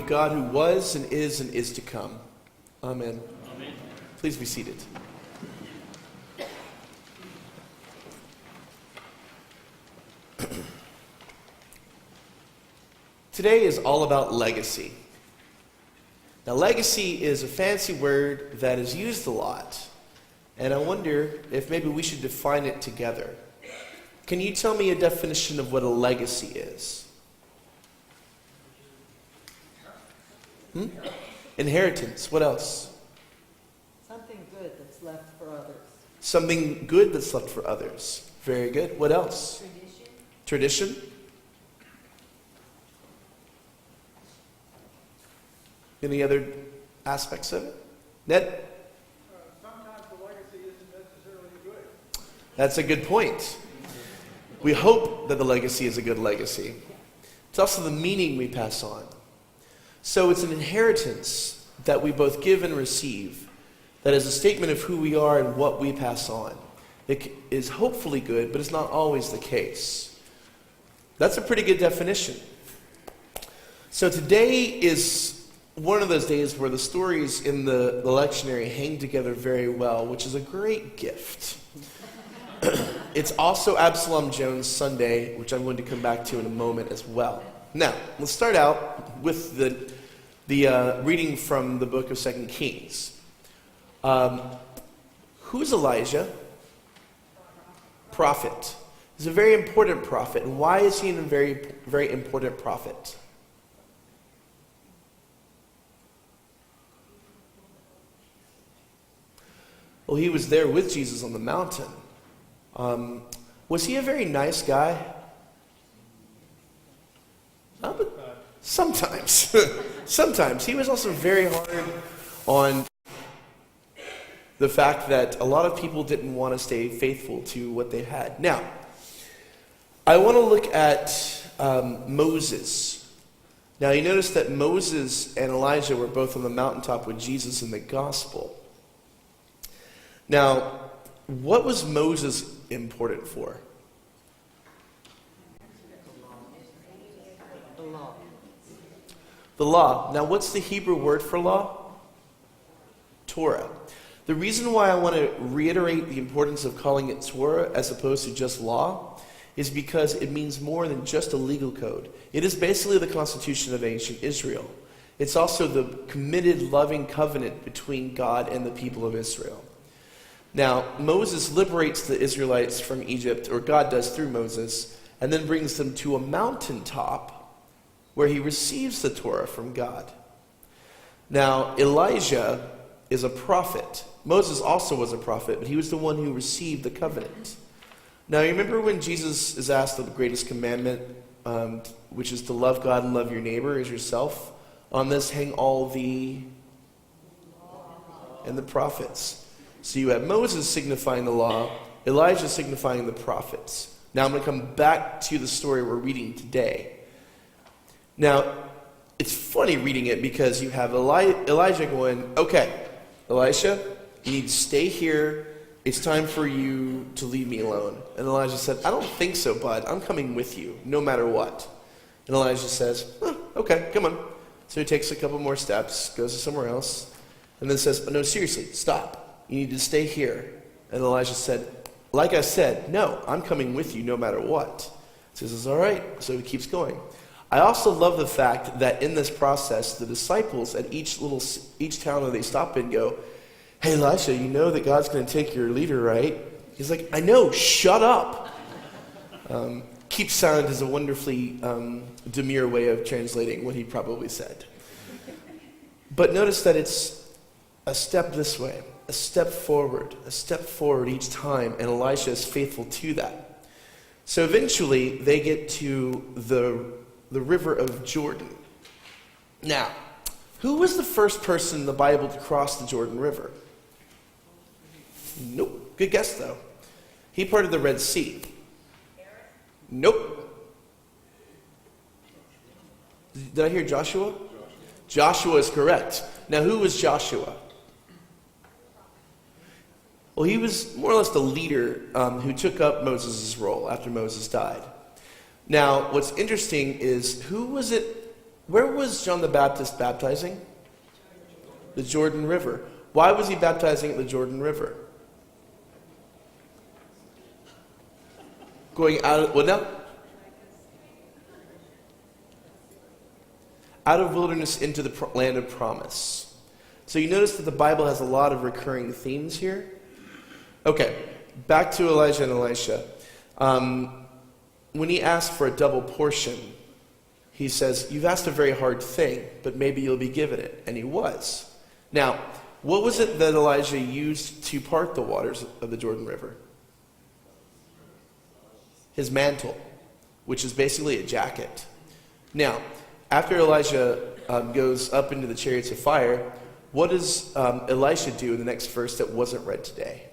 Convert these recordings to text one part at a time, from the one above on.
of God who was and is to come. Amen. Amen. Please be seated. Today is all about legacy. Now, legacy is a fancy word that is used a lot, and I wonder if maybe we should define it together. Can you tell me a definition of what a legacy is? Inheritance. What else? Something good that's left for others. Something good that's left for others. Very good. What else? Tradition. Any other aspects of it? Ned? Sometimes the legacy isn't necessarily good. That's a good point. We hope that the legacy is a good legacy. It's also the meaning we pass on. So it's an inheritance that we both give and receive that is a statement of who we are and what we pass on. It is hopefully good, but it's not always the case. That's a pretty good definition. So today is one of those days where the stories in the lectionary hang together very well, which is a great gift. It's also Absalom Jones Sunday, which I'm going to come back to in a moment as well. Now, let's start out with the reading from the book of 2 Kings. Who's Elijah? Prophet. He's a very important prophet. And why is he a very, very important prophet? Well, he was there with Jesus on the mountain. Was he a very nice guy? Sometimes. Sometimes. He was also very hard on the fact that a lot of people didn't want to stay faithful to what they had. Now, I want to look at Moses. Now, you notice that Moses and Elijah were both on the mountaintop with Jesus in the gospel. Now, what was Moses important for? The law. The law. Now, what's the Hebrew word for law? Torah. The reason why I want to reiterate the importance of calling it Torah as opposed to just law is because it means more than just a legal code. It is basically the constitution of ancient Israel. It's also the committed, loving covenant between God and the people of Israel. Now, Moses liberates the Israelites from Egypt, or God does through Moses, and then brings them to a mountaintop where he receives the Torah from God. Now, Elijah is a prophet. Moses also was a prophet, but he was the one who received the covenant. Now, you remember when Jesus is asked the greatest commandment, which is to love God and love your neighbor as yourself? On this hang all the and the prophets. So you have Moses signifying the law, Elijah signifying the prophets. Now I'm going to come back to the story we're reading today. Now, it's funny reading it because you have Elijah going, okay, Elisha, you need to stay here. It's time for you to leave me alone. And Elijah said, I don't think so, bud. I'm coming with you, no matter what. And Elijah says, okay, come on. So he takes a couple more steps, goes to somewhere else, and then says, no, seriously, stop. You need to stay here. And Elijah said, like I said, no, I'm coming with you no matter what. So he says, all right. So he keeps going. I also love the fact that in this process, the disciples at each town that they stop in go, hey, Elisha, you know that God's going to take your leader, right? He's like, I know, shut up. Keep silent is a wonderfully demure way of translating what he probably said. But notice that it's a step this way, a step forward each time, and Elisha is faithful to that. So eventually, they get to the river of Jordan. Now, who was the first person in the Bible to cross the Jordan River? Nope. Good guess, though. He parted the Red Sea. Nope. Did I hear Joshua? Joshua is correct. Now, who was Joshua? Well, he was more or less the leader who took up Moses' role after Moses died. Now, what's interesting is, who was it Where was John the Baptist baptizing? The Jordan River. Why was he baptizing at the Jordan River? Going out of, what now? Out of wilderness into the land of promise. So you notice that the Bible has a lot of recurring themes here. Okay, back to Elijah and Elisha. When he asked for a double portion, he says, you've asked a very hard thing, but maybe you'll be given it. And he was. Now, what was it that Elijah used to part the waters of the Jordan River? His mantle, which is basically a jacket. Now, after Elijah goes up into the chariots of fire, what does Elisha do in the next verse that wasn't read today?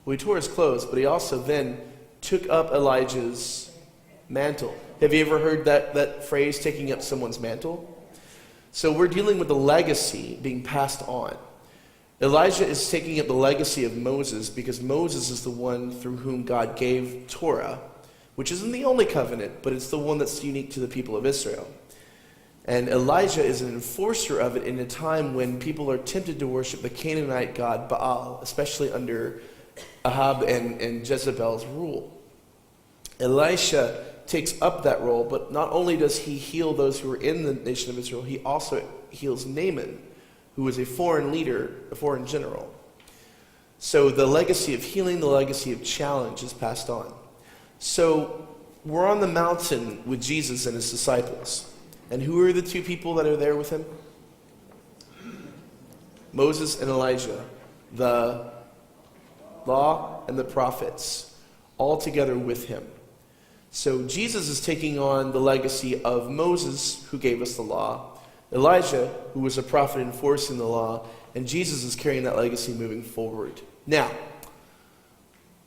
Well, he tore his clothes, but he also then took up Elijah's mantle. Have you ever heard that phrase, taking up someone's mantle? So we're dealing with the legacy being passed on. Elijah is taking up the legacy of Moses because Moses is the one through whom God gave Torah, which isn't the only covenant, but it's the one that's unique to the people of Israel. And Elijah is an enforcer of it in a time when people are tempted to worship the Canaanite god Baal, especially under Ahab and Jezebel's rule. Elisha takes up that role, but not only does he heal those who are in the nation of Israel, he also heals Naaman, who was a foreign leader, a foreign general. So the legacy of healing, the legacy of challenge is passed on. So we're on the mountain with Jesus and his disciples. And who are the two people that are there with him? Moses and Elijah, the law and the prophets, all together with him. So Jesus is taking on the legacy of Moses, who gave us the law, Elijah, who was a prophet enforcing the law, and Jesus is carrying that legacy moving forward. Now,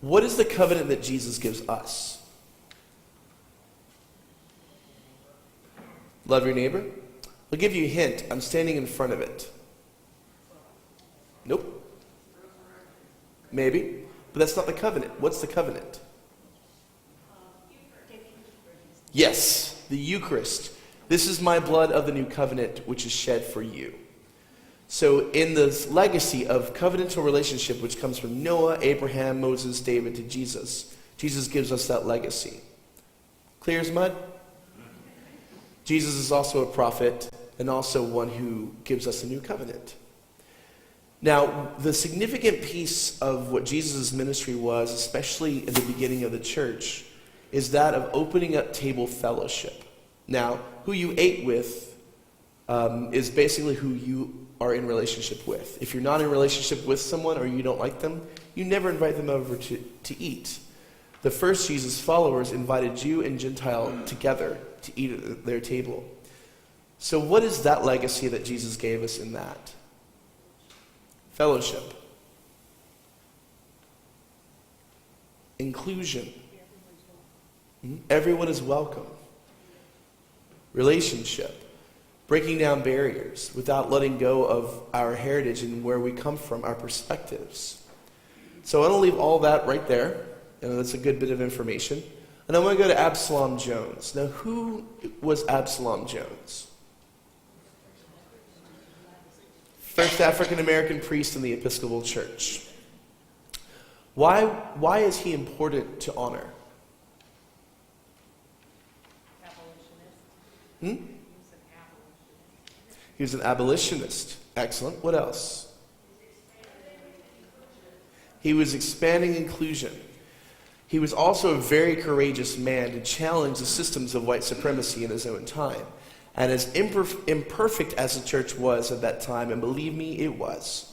what is the covenant that Jesus gives us? Love your neighbor? I'll give you a hint. I'm standing in front of it. Nope. Maybe. But that's not the covenant. What's the covenant? Yes, the Eucharist. This is my blood of the new covenant, which is shed for you. So in this legacy of covenantal relationship, which comes from Noah, Abraham, Moses, David, to Jesus, Jesus gives us that legacy. Clear as mud? Jesus is also a prophet and also one who gives us a new covenant. Now, the significant piece of what Jesus' ministry was, especially in the beginning of the church, is that of opening up table fellowship. Now, who you ate with is basically who you are in relationship with. If you're not in relationship with someone or you don't like them, you never invite them over to eat. The first Jesus followers invited Jew and Gentile together to eat at their table. So what is that legacy that Jesus gave us in that? Fellowship. Inclusion. Everyone is welcome. Relationship. Breaking down barriers without letting go of our heritage and where we come from, our perspectives. So I want to leave all that right there. That's a good bit of information. And I want to go to Absalom Jones. Now, who was Absalom Jones? First African-American priest in the Episcopal Church. Why is he important to honor? He was an abolitionist. Excellent. What else? He was expanding inclusion. He was also a very courageous man to challenge the systems of white supremacy in his own time. And as imperfect as the church was at that time, and believe me, it was,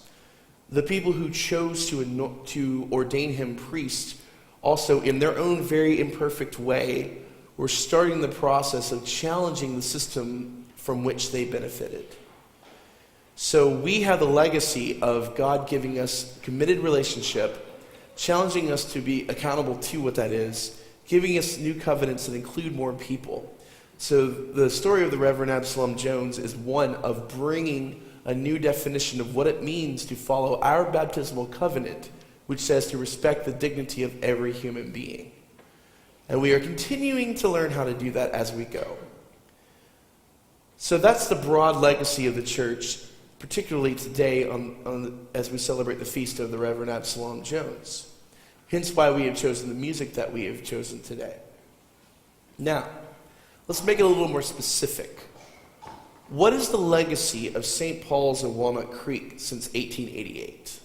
the people who chose to ordain him priest also in their own very imperfect way were starting the process of challenging the system from which they benefited. So we have the legacy of God giving us committed relationship, challenging us to be accountable to what that is, giving us new covenants that include more people. So the story of the Reverend Absalom Jones is one of bringing a new definition of what it means to follow our baptismal covenant, which says to respect the dignity of every human being. And we are continuing to learn how to do that as we go. So that's the broad legacy of the church, particularly today as we celebrate the feast of the Reverend Absalom Jones. Hence why we have chosen the music that we have chosen today. Now, let's make it a little more specific. What is the legacy of St. Paul's in Walnut Creek since 1888?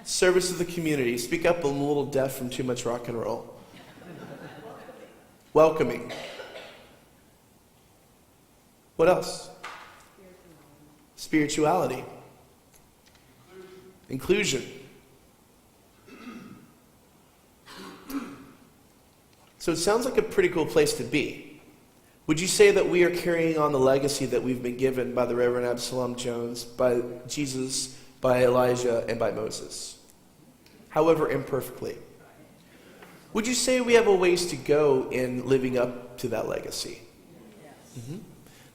Service to the community. Speak up, I'm a little deaf from too much rock and roll. Welcoming. What else? Spirituality. Inclusion. So it sounds like a pretty cool place to be. Would you say that we are carrying on the legacy that we've been given by the Reverend Absalom Jones, by Jesus, by Elijah, and by Moses? However imperfectly. Would you say we have a ways to go in living up to that legacy? Mm-hmm.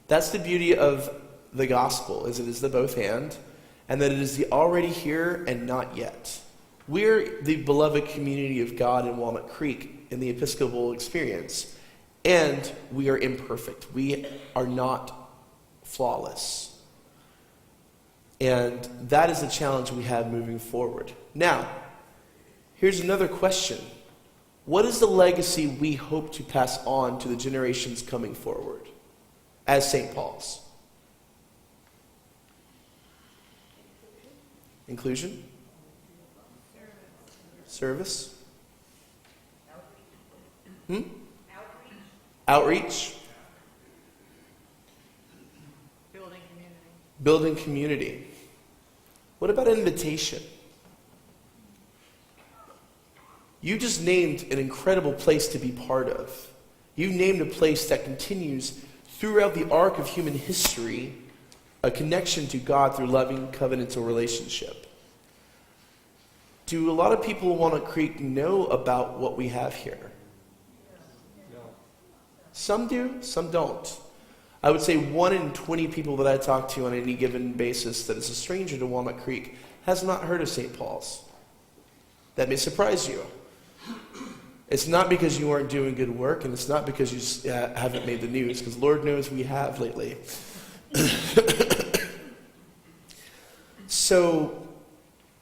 That's the beauty of the gospel, is it is the both and that it is the already here and not yet. We're the beloved community of God in Walnut Creek in the Episcopal experience, and we are imperfect. We are not flawless. And that is the challenge we have moving forward. Now, here's another question. What is the legacy we hope to pass on to the generations coming forward as St. Paul's? Inclusion? Service? Outreach? Building community. What about invitation? You just named an incredible place to be part of. You named a place that continues throughout the arc of human history, a connection to God through loving covenantal relationship. Do a lot of people in Walnut Creek know about what we have here? No. Some do, some don't. I would say 1 in 20 people that I talk to on any given basis that is a stranger to Walnut Creek has not heard of St. Paul's. That may surprise you. It's not because you aren't doing good work, and it's not because you haven't made the news, because Lord knows we have lately. So,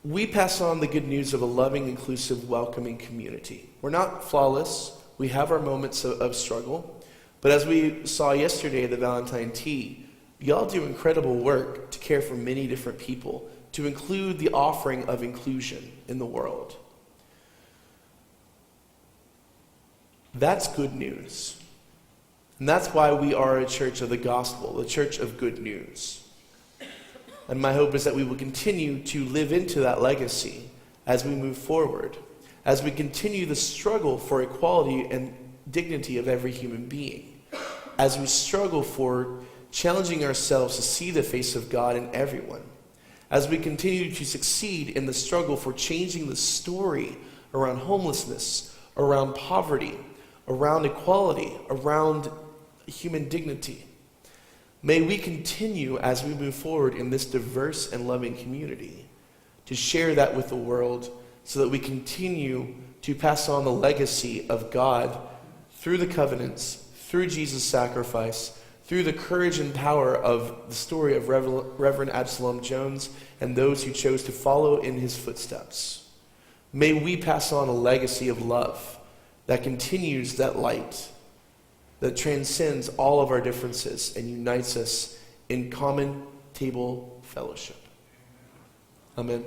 we pass on the good news of a loving, inclusive, welcoming community. We're not flawless. We have our moments of struggle. But as we saw yesterday at the Valentine Tea, y'all do incredible work to care for many different people, to include the offering of inclusion in the world. That's good news. And that's why we are a church of the gospel, a church of good news. And my hope is that we will continue to live into that legacy as we move forward, as we continue the struggle for equality and dignity of every human being, as we struggle for challenging ourselves to see the face of God in everyone, as we continue to succeed in the struggle for changing the story around homelessness, around poverty, around equality, around human dignity. May we continue as we move forward in this diverse and loving community to share that with the world so that we continue to pass on the legacy of God through the covenants, through Jesus' sacrifice, through the courage and power of the story of Reverend Absalom Jones and those who chose to follow in his footsteps. May we pass on a legacy of love that continues that light, that transcends all of our differences and unites us in common table fellowship. Amen.